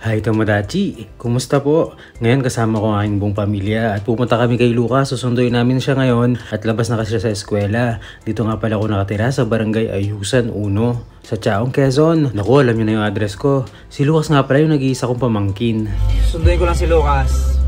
Hi Tomodachi! Kumusta po? Ngayon kasama ko ang aking buong pamilya at pupunta kami kay Lucas. Susunduin namin siya ngayon at labas na kasi siya sa eskwela. Dito nga pala ako nakatira sa Barangay Ayusan 1 sa Chaong, Quezon. Naku, alam niyo na yung address ko. Si Lucas nga pala yung nag-iisa kong pamangkin. Sunduin ko lang si Lucas.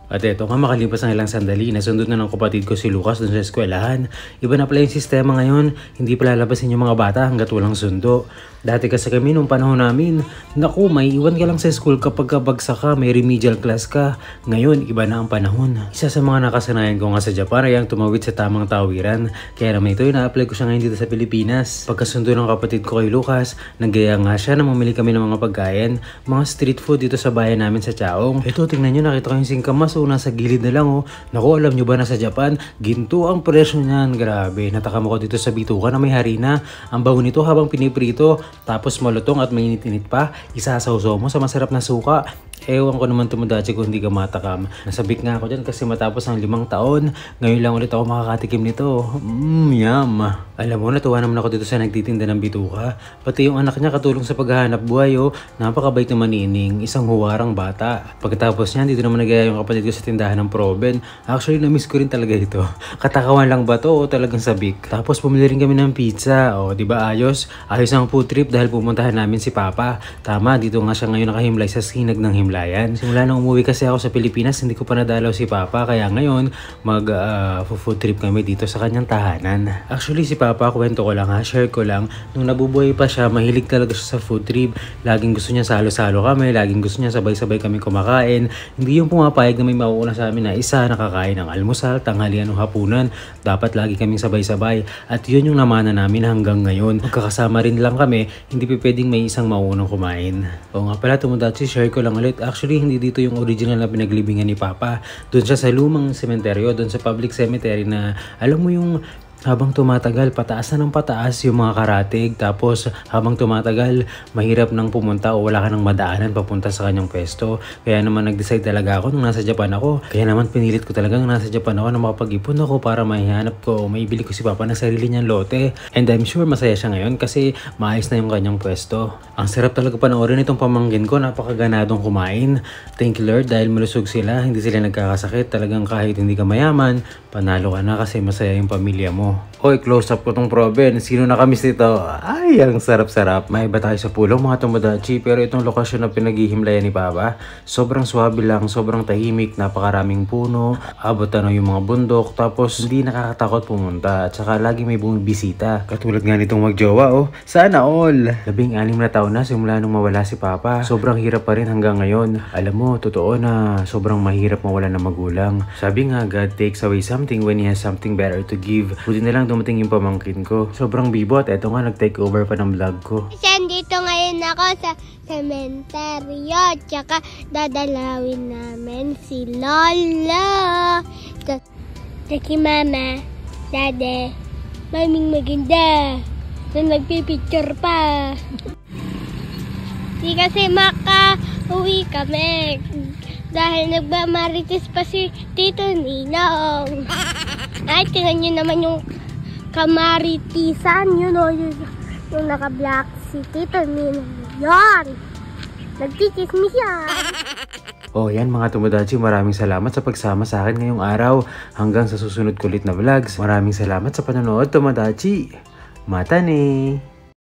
At eto nga, makalipas ng ilang sandali, nasundot na ng kapatid ko si Lucas dun sa eskwelahan. Iba na pala yung sistema ngayon, hindi pala labasin yung mga bata hanggat walang sundo. Dati kasi kami nung panahon namin, naku, may iwan ka lang sa school kapag kabagsak ka, may remedial class ka. Ngayon, iba na ang panahon. Isa sa mga nakasanayan ko nga sa Japan ay ang tumawid sa tamang tawiran. Kaya naman ito, ina-apply ko siya ngayon dito sa Pilipinas. Pagkasundo ng kapatid ko kay Lucas, naggaya nga siya na mamili kami ng mga pagkain, mga street food dito sa bayan namin sa Chaong. Ito, tingnan nyo, nakita ko yung singkamas. Nasa gilid na lang Naku, alam nyo ba na sa Japan, ginto ang presyo niyan. Grabe, natakam ako dito sa bituka na may harina. Ang bago nito habang piniprito, tapos malutong at mainit-init pa, isasawsaw mo sa masarap na suka. Ewan ko naman Tomodachi kung hindi ka matakam. Nasabik nga ako dyan kasi matapos ng 5 taon, ngayon lang ulit ako makakatikim nito. Yum! Alam mo, natuwa naman ako dito sa nagtitinda ng bituka. Pati yung anak niya katulong sa paghahanap buhay napakabait naman ni Ining, isang huwarang bata. Pagkatapos niyan, dito naman nagaya yung kapatid ko sa tindahan ng Proben. Actually, na-miss ko rin talaga ito. Katakawan lang ba to o talagang sabik? Tapos bumili rin kami ng pizza. Di ba ayos? Ayos ang food trip dahil pumuntahan namin si Papa. Tama, dito nga siya ngayon nakahimlay sa sinag ng himlayan. Simula nang umuwi kasi ako sa Pilipinas, hindi ko pa nadalaw si Papa. Kaya ngayon, food trip kami dito sa kanyang tahanan. Actually, si Papa, kwento ko lang share ko lang. Nung nabubuhay pa siya, mahilig talaga siya sa food trip. Laging gusto niya salo-salo kami. Laging gusto niya sabay-sabay kami kumakain. Hindi yung pumapayag na may mauuna sa amin na isa nakakain ng almusal, tanghalian o hapunan. Dapat lagi kaming sabay-sabay. At yun yung namana namin hanggang ngayon. Magkakasama rin lang kami, hindi pwedeng may isang mauunang kumain. O nga pala Tomodachi, share ko lang ulit. Actually, hindi dito yung original na pinaglibingan ni Papa. Doon siya sa lumang sementeryo, doon sa public cemetery na alam mo yung habang tumatagal, pataas na ng pataas yung mga karatig. Tapos habang tumatagal, mahirap nang pumunta o wala ka nang madaanan papunta sa kanyang pwesto. Kaya naman nag-decide talaga ako nung nasa Japan ako. Kaya naman pinilit ko talagang nasa Japan ako na makapag-ipon ako para maihanap ko o maibili ko si Papa ng sarili niyang lote. And I'm sure masaya siya ngayon kasi maayos na yung kanyang pwesto. Ang sarap talaga panoorin itong pamangkin ko, napakaganadong kumain. Thank you Lord dahil malusog sila, hindi sila nagkakasakit. Talagang kahit hindi ka mayaman, panalo ka na kasi masaya yung pamilya mo. Oy, close up ko tong Proben. Sino nakamiss nito? Ay, ang sarap-sarap. May iba tayo sa pulong mga Tomodachi, pero itong lokasyon na pinaghihimlayan ni Papa, sobrang swabe lang, sobrang tahimik, napakaraming puno, abot yung mga bundok, tapos hindi nakakatakot pumunta, at saka lagi may bumibisita. Katulad nga nitong magjowa, sana all. 16 na taon na simula nung mawala si Papa. Sobrang hirap pa rin hanggang ngayon. Alam mo, totoo na sobrang mahirap mawala ng magulang. Sabi nga, God takes away something when He has something better to give. Buti na lang dumating yung pamangkin ko. Sobrang bibo at eto nga nag-take over pa ng vlog ko. Dito ngayon ako sa sementeryo. Tsaka dadalawin namin si Lola. Taki Mama, Dade, Maming maganda. Na nagpipicture pa. Di kasi maka-uwi kami. Dahil nagmamarites pa si Tito Ninong. Ay, tingnan nyo naman yung kamaritisan, yung naka-black si Tito Ninong. Yan! Nagchichismis yan! Yan mga Tomodachi, maraming salamat sa pagsama sa akin ngayong araw. Hanggang sa susunod kulit na vlogs. Maraming salamat sa panonood Tomodachi. Mata ne!